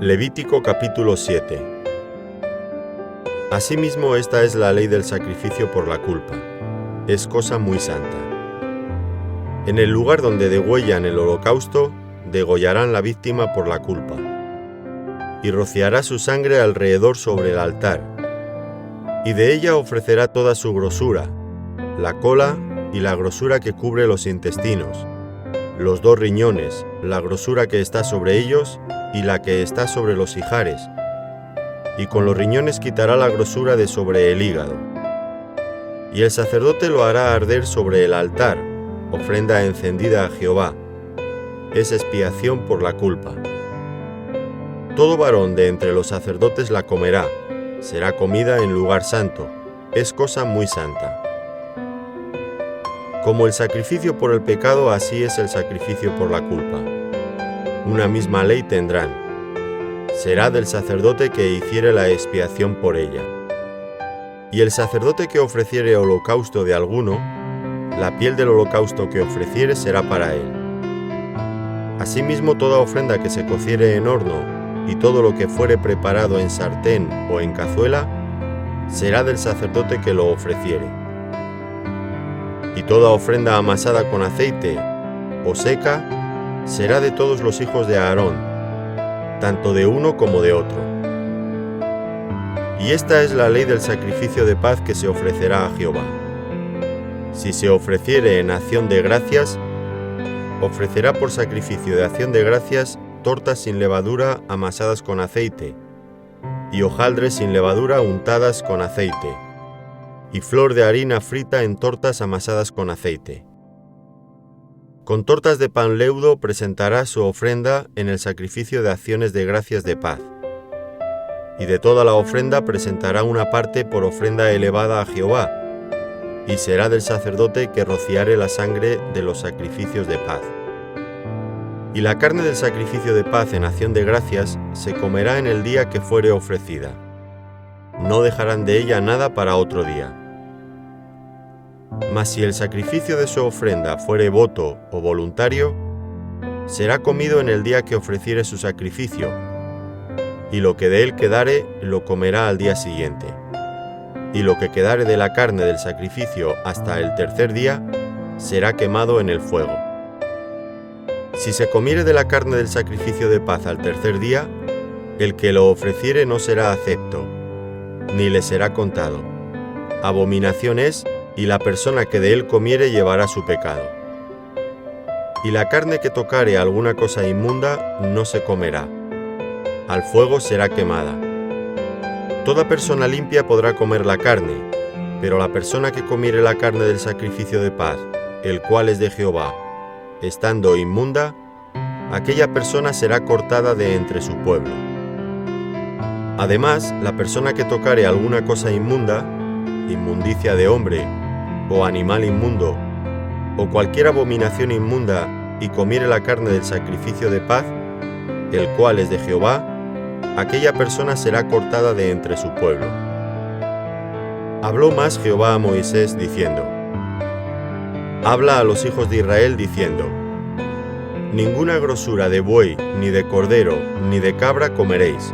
Levítico capítulo 7. Asimismo, esta es la ley del sacrificio por la culpa. Es cosa muy santa. En el lugar donde degüellan el holocausto, degollarán la víctima por la culpa, y rociará su sangre alrededor sobre el altar, y de ella ofrecerá toda su grosura, la cola y la grosura que cubre los intestinos, los 2 riñones, la grosura que está sobre ellos y la que está sobre los ijares, y con los riñones quitará la grosura de sobre el hígado. Y el sacerdote lo hará arder sobre el altar, ofrenda encendida a Jehová. Es expiación por la culpa. Todo varón de entre los sacerdotes la comerá, será comida en lugar santo, es cosa muy santa. Como el sacrificio por el pecado, así es el sacrificio por la culpa. Una misma ley tendrán. Será del sacerdote que hiciere la expiación por ella. Y el sacerdote que ofreciere holocausto de alguno, la piel del holocausto que ofreciere será para él. Asimismo, toda ofrenda que se cociere en horno y todo lo que fuere preparado en sartén o en cazuela, será del sacerdote que lo ofreciere. Y toda ofrenda amasada con aceite o seca será de todos los hijos de Aarón, tanto de uno como de otro. Y esta es la ley del sacrificio de paz que se ofrecerá a Jehová. Si se ofreciere en acción de gracias, ofrecerá por sacrificio de acción de gracias tortas sin levadura amasadas con aceite, y hojaldres sin levadura untadas con aceite, y flor de harina frita en tortas amasadas con aceite. Con tortas de pan leudo presentará su ofrenda en el sacrificio de acciones de gracias de paz. Y de toda la ofrenda presentará una parte por ofrenda elevada a Jehová, y será del sacerdote que rociare la sangre de los sacrificios de paz. Y la carne del sacrificio de paz en acción de gracias se comerá en el día que fuere ofrecida. No dejarán de ella nada para otro día. Mas si el sacrificio de su ofrenda fuere voto o voluntario, será comido en el día que ofreciere su sacrificio, y lo que de él quedare lo comerá al día siguiente. Y lo que quedare de la carne del sacrificio hasta el tercer día, será quemado en el fuego. Si se comiere de la carne del sacrificio de paz al tercer día, el que lo ofreciere no será acepto, ni le será contado. Abominación es, y la persona que de él comiere llevará su pecado. Y la carne que tocare alguna cosa inmunda no se comerá. Al fuego será quemada. Toda persona limpia podrá comer la carne, pero la persona que comiere la carne del sacrificio de paz, el cual es de Jehová, estando inmunda, aquella persona será cortada de entre su pueblo. Además, la persona que tocare alguna cosa inmunda, inmundicia de hombre, o animal inmundo, o cualquier abominación inmunda, y comiere la carne del sacrificio de paz, el cual es de Jehová, aquella persona será cortada de entre su pueblo. Habló más Jehová a Moisés diciendo: Habla a los hijos de Israel diciendo: Ninguna grosura de buey, ni de cordero, ni de cabra comeréis.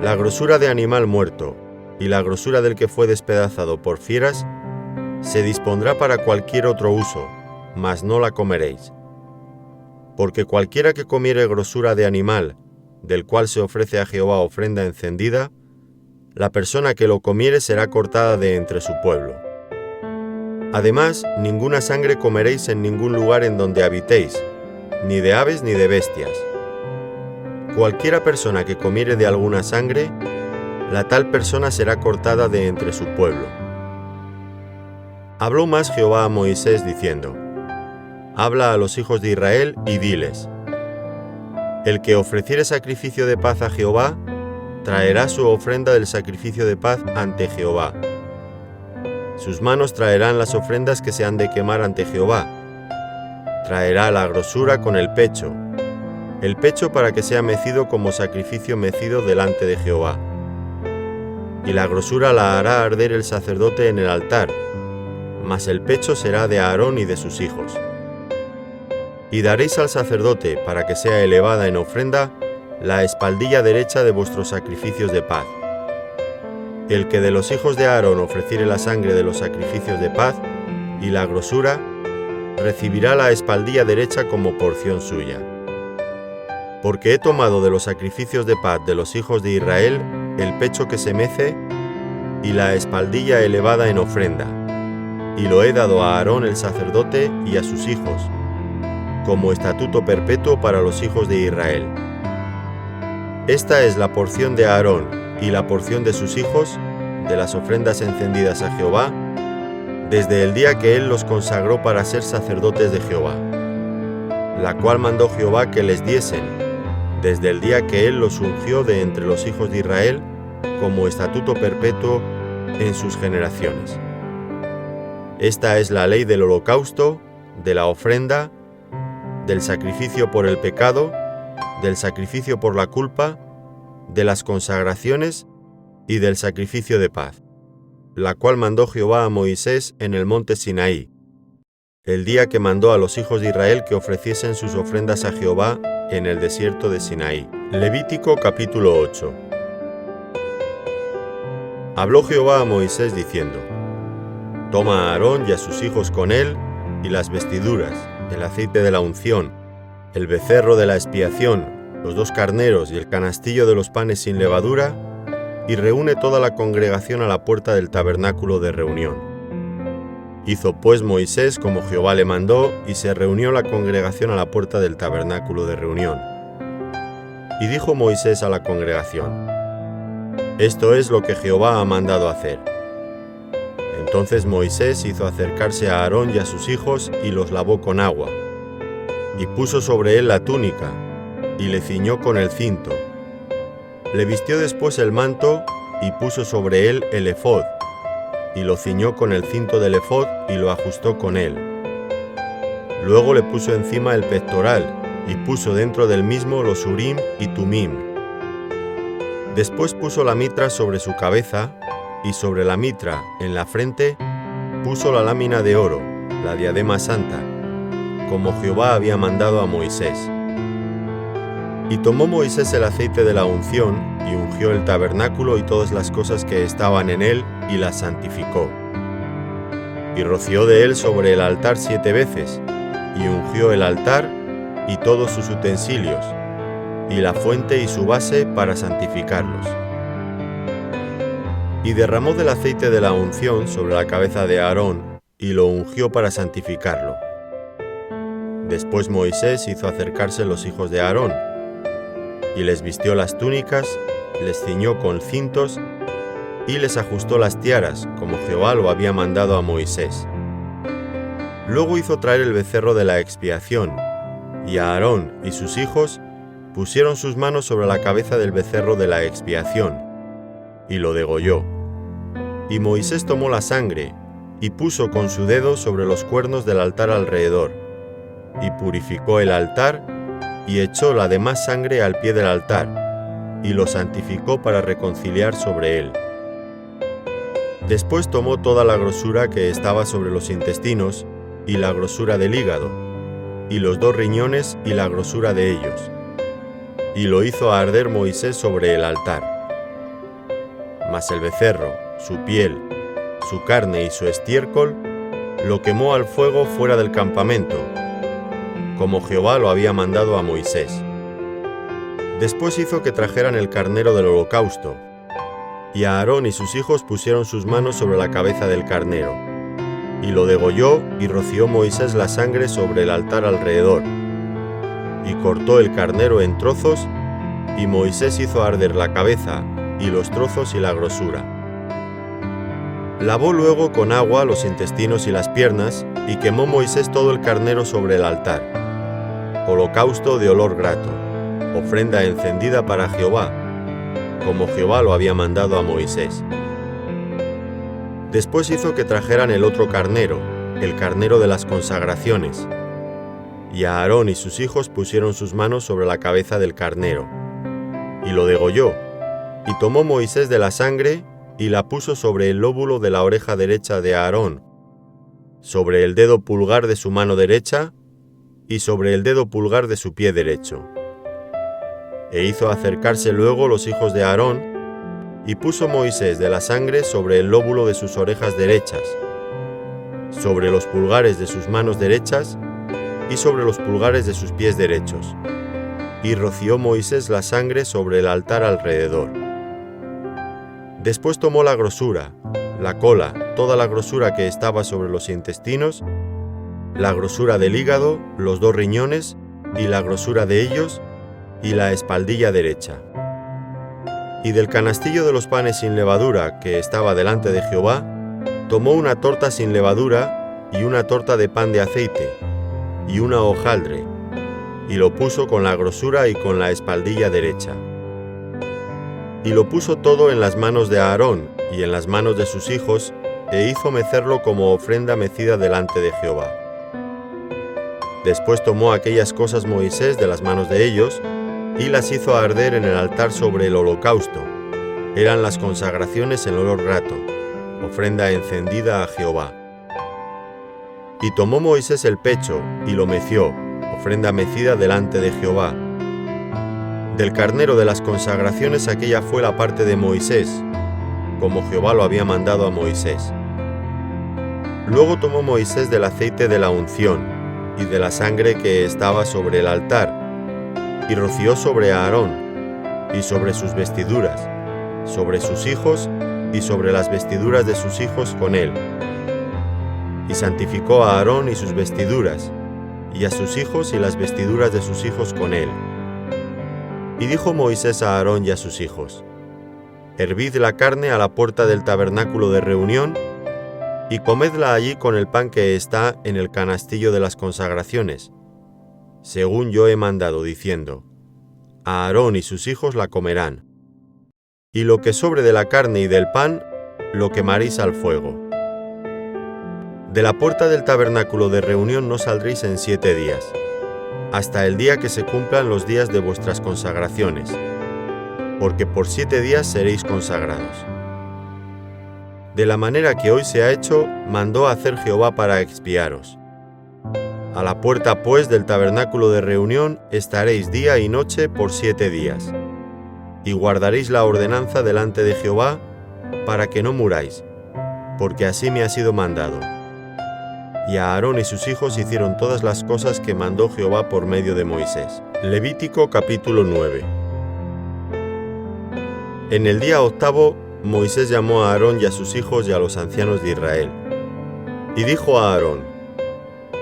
La grosura de animal muerto, y la grosura del que fue despedazado por fieras, se dispondrá para cualquier otro uso, mas no la comeréis. Porque cualquiera que comiere grosura de animal, del cual se ofrece a Jehová ofrenda encendida, la persona que lo comiere será cortada de entre su pueblo. Además, ninguna sangre comeréis en ningún lugar en donde habitéis, ni de aves ni de bestias. Cualquiera persona que comiere de alguna sangre, la tal persona será cortada de entre su pueblo. Habló más Jehová a Moisés diciendo: Habla a los hijos de Israel y diles: El que ofreciere sacrificio de paz a Jehová, traerá su ofrenda del sacrificio de paz ante Jehová. Sus manos traerán las ofrendas que se han de quemar ante Jehová. Traerá la grosura con el pecho para que sea mecido como sacrificio mecido delante de Jehová. Y la grosura la hará arder el sacerdote en el altar, mas el pecho será de Aarón y de sus hijos. Y daréis al sacerdote, para que sea elevada en ofrenda, la espaldilla derecha de vuestros sacrificios de paz. El que de los hijos de Aarón ofreciere la sangre de los sacrificios de paz y la grosura, recibirá la espaldilla derecha como porción suya. Porque he tomado de los sacrificios de paz de los hijos de Israel el pecho que se mece y la espaldilla elevada en ofrenda, y lo he dado a Aarón el sacerdote y a sus hijos, como estatuto perpetuo para los hijos de Israel. Esta es la porción de Aarón y la porción de sus hijos de las ofrendas encendidas a Jehová, desde el día que él los consagró para ser sacerdotes de Jehová, la cual mandó Jehová que les diesen, desde el día que él los ungió de entre los hijos de Israel, como estatuto perpetuo en sus generaciones. Esta es la ley del holocausto, de la ofrenda, del sacrificio por el pecado, del sacrificio por la culpa, de las consagraciones y del sacrificio de paz, la cual mandó Jehová a Moisés en el monte Sinaí, el día que mandó a los hijos de Israel que ofreciesen sus ofrendas a Jehová en el desierto de Sinaí. Levítico capítulo 8. Habló Jehová a Moisés diciendo: Toma a Aarón y a sus hijos con él, y las vestiduras, el aceite de la unción, el becerro de la expiación, los 2 carneros y el canastillo de los panes sin levadura, y reúne toda la congregación a la puerta del tabernáculo de reunión. Hizo pues Moisés como Jehová le mandó, y se reunió la congregación a la puerta del tabernáculo de reunión. Y dijo Moisés a la congregación: Esto es lo que Jehová ha mandado hacer. Entonces Moisés hizo acercarse a Aarón y a sus hijos y los lavó con agua, y puso sobre él la túnica, y le ciñó con el cinto. Le vistió después el manto, y puso sobre él el efod, y lo ciñó con el cinto del efod y lo ajustó con él. Luego le puso encima el pectoral, y puso dentro del mismo los urim y tumim. Después puso la mitra sobre su cabeza, y sobre la mitra, en la frente, puso la lámina de oro, la diadema santa, como Jehová había mandado a Moisés. Y tomó Moisés el aceite de la unción, y ungió el tabernáculo y todas las cosas que estaban en él, y las santificó. Y roció de él sobre el altar 7 veces, y ungió el altar y todos sus utensilios, y la fuente y su base para santificarlos. Y derramó del aceite de la unción sobre la cabeza de Aarón, y lo ungió para santificarlo. Después Moisés hizo acercarse los hijos de Aarón, y les vistió las túnicas, les ciñó con cintos, y les ajustó las tiaras, como Jehová lo había mandado a Moisés. Luego hizo traer el becerro de la expiación, y Aarón y sus hijos pusieron sus manos sobre la cabeza del becerro de la expiación, y lo degolló. Y Moisés tomó la sangre, y puso con su dedo sobre los cuernos del altar alrededor, y purificó el altar, y echó la demás sangre al pie del altar, y lo santificó para reconciliar sobre él. Después tomó toda la grosura que estaba sobre los intestinos, y la grosura del hígado, y los 2 riñones y la grosura de ellos, y lo hizo arder Moisés sobre el altar. Mas el becerro, su piel, su carne y su estiércol, lo quemó al fuego fuera del campamento, como Jehová lo había mandado a Moisés. Después hizo que trajeran el carnero del holocausto, y Aarón y sus hijos pusieron sus manos sobre la cabeza del carnero, y lo degolló, y roció Moisés la sangre sobre el altar alrededor, y cortó el carnero en trozos, y Moisés hizo arder la cabeza, y los trozos y la grosura. Lavó luego con agua los intestinos y las piernas, y quemó Moisés todo el carnero sobre el altar. Holocausto de olor grato, ofrenda encendida para Jehová, como Jehová lo había mandado a Moisés. Después hizo que trajeran el otro carnero, el carnero de las consagraciones, y Aarón y sus hijos pusieron sus manos sobre la cabeza del carnero, y lo degolló, y tomó Moisés de la sangre, y la puso sobre el lóbulo de la oreja derecha de Aarón, sobre el dedo pulgar de su mano derecha, y sobre el dedo pulgar de su pie derecho. E hizo acercarse luego los hijos de Aarón, y puso Moisés de la sangre sobre el lóbulo de sus orejas derechas, sobre los pulgares de sus manos derechas y sobre los pulgares de sus pies derechos. Y roció Moisés la sangre sobre el altar alrededor. Después tomó la grosura, la cola, toda la grosura que estaba sobre los intestinos, la grosura del hígado, los 2 riñones y la grosura de ellos, y la espaldilla derecha. Y del canastillo de los panes sin levadura que estaba delante de Jehová, tomó una torta sin levadura y una torta de pan de aceite, y una hojaldre, y lo puso con la grosura y con la espaldilla derecha. Y lo puso todo en las manos de Aarón y en las manos de sus hijos, e hizo mecerlo como ofrenda mecida delante de Jehová. Después tomó aquellas cosas Moisés de las manos de ellos, y las hizo arder en el altar sobre el holocausto. Eran las consagraciones en olor grato, ofrenda encendida a Jehová. Y tomó Moisés el pecho, y lo meció, ofrenda mecida delante de Jehová. Del carnero de las consagraciones aquella fue la parte de Moisés, como Jehová lo había mandado a Moisés. Luego tomó Moisés del aceite de la unción, y de la sangre que estaba sobre el altar, y roció sobre Aarón, y sobre sus vestiduras, sobre sus hijos, y sobre las vestiduras de sus hijos con él. Y santificó a Aarón y sus vestiduras, y a sus hijos y las vestiduras de sus hijos con él. Y dijo Moisés a Aarón y a sus hijos: Hervid la carne a la puerta del tabernáculo de reunión, y comedla allí con el pan que está en el canastillo de las consagraciones, según yo he mandado, diciendo: A Aarón y sus hijos la comerán. Y lo que sobre de la carne y del pan, lo quemaréis al fuego. De la puerta del tabernáculo de reunión no saldréis en 7 días, hasta el día que se cumplan los días de vuestras consagraciones, porque por 7 días seréis consagrados. De la manera que hoy se ha hecho, mandó hacer Jehová para expiaros. A la puerta, pues, del tabernáculo de reunión estaréis día y noche por 7 días, y guardaréis la ordenanza delante de Jehová, para que no muráis, porque así me ha sido mandado. Y a Aarón y sus hijos hicieron todas las cosas que mandó Jehová por medio de Moisés. Levítico capítulo 9. En el día 8, Moisés llamó a Aarón y a sus hijos y a los ancianos de Israel. Y dijo a Aarón: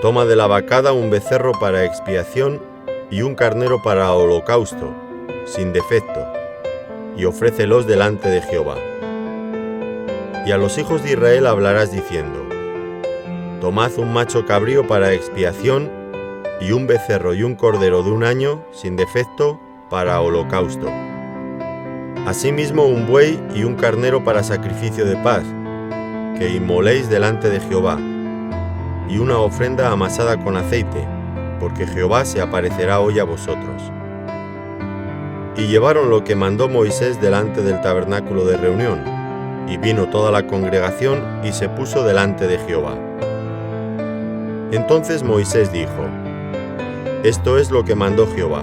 Toma de la vacada un becerro para expiación y un carnero para holocausto, sin defecto, y ofrécelos delante de Jehová. Y a los hijos de Israel hablarás diciendo: Tomad un macho cabrío para expiación, y un becerro y un cordero de 1 año, sin defecto, para holocausto. Asimismo un buey y un carnero para sacrificio de paz, que inmoléis delante de Jehová, y una ofrenda amasada con aceite, porque Jehová se aparecerá hoy a vosotros. Y llevaron lo que mandó Moisés delante del tabernáculo de reunión, y vino toda la congregación y se puso delante de Jehová. Entonces Moisés dijo: Esto es lo que mandó Jehová: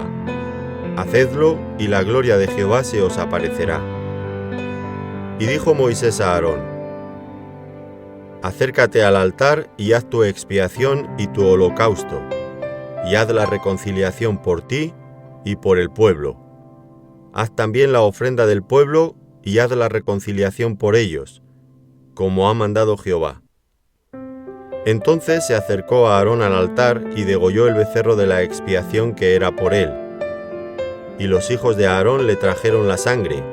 Hacedlo, y la gloria de Jehová se os aparecerá. Y dijo Moisés a Aarón: Acércate al altar y haz tu expiación y tu holocausto, y haz la reconciliación por ti y por el pueblo. Haz también la ofrenda del pueblo y haz la reconciliación por ellos, como ha mandado Jehová. Entonces se acercó a Aarón al altar y degolló el becerro de la expiación que era por él. Y los hijos de Aarón le trajeron la sangre,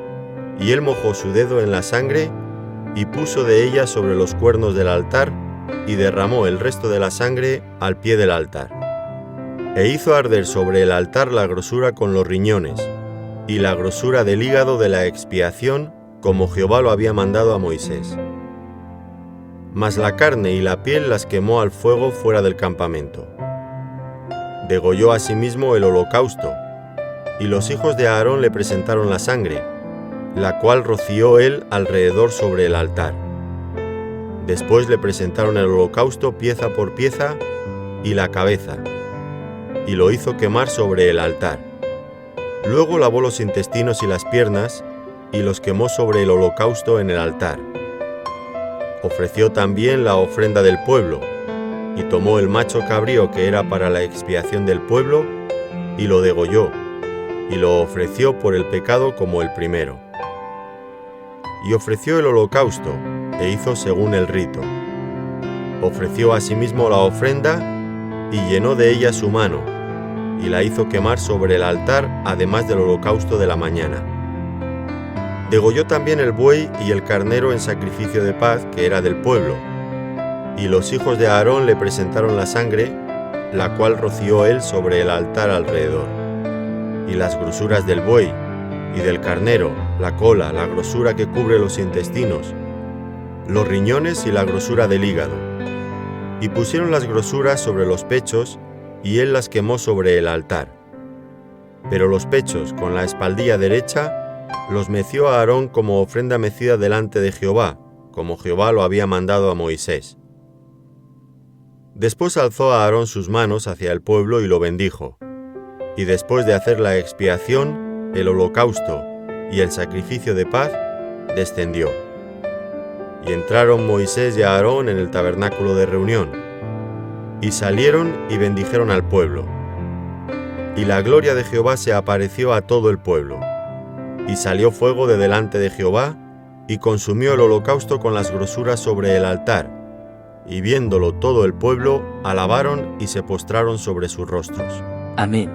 y él mojó su dedo en la sangre, y puso de ella sobre los cuernos del altar, y derramó el resto de la sangre al pie del altar. E hizo arder sobre el altar la grosura con los riñones, y la grosura del hígado de la expiación, como Jehová lo había mandado a Moisés. Mas la carne y la piel las quemó al fuego fuera del campamento. Degolló asimismo el holocausto, y los hijos de Aarón le presentaron la sangre, la cual roció él alrededor sobre el altar. Después le presentaron el holocausto pieza por pieza y la cabeza, y lo hizo quemar sobre el altar. Luego lavó los intestinos y las piernas y los quemó sobre el holocausto en el altar. Ofreció también la ofrenda del pueblo, y tomó el macho cabrío que era para la expiación del pueblo, y lo degolló, y lo ofreció por el pecado como el primero. Y ofreció el holocausto, e hizo según el rito. Ofreció asimismo la ofrenda, y llenó de ella su mano, y la hizo quemar sobre el altar, además del holocausto de la mañana. Degolló también el buey y el carnero en sacrificio de paz, que era del pueblo, y los hijos de Aarón le presentaron la sangre, la cual roció él sobre el altar alrededor, y las grosuras del buey y del carnero, la cola, la grosura que cubre los intestinos, los riñones y la grosura del hígado. Y pusieron las grosuras sobre los pechos, y él las quemó sobre el altar. Pero los pechos, con la espaldilla derecha, los meció a Aarón como ofrenda mecida delante de Jehová, como Jehová lo había mandado a Moisés. Después alzó a Aarón sus manos hacia el pueblo y lo bendijo. Y después de hacer la expiación, el holocausto y el sacrificio de paz, descendió. Y entraron Moisés y Aarón en el tabernáculo de reunión, y salieron y bendijeron al pueblo. Y la gloria de Jehová se apareció a todo el pueblo. Y salió fuego de delante de Jehová, y consumió el holocausto con las grosuras sobre el altar. Y viéndolo todo el pueblo, alabaron y se postraron sobre sus rostros. Amén.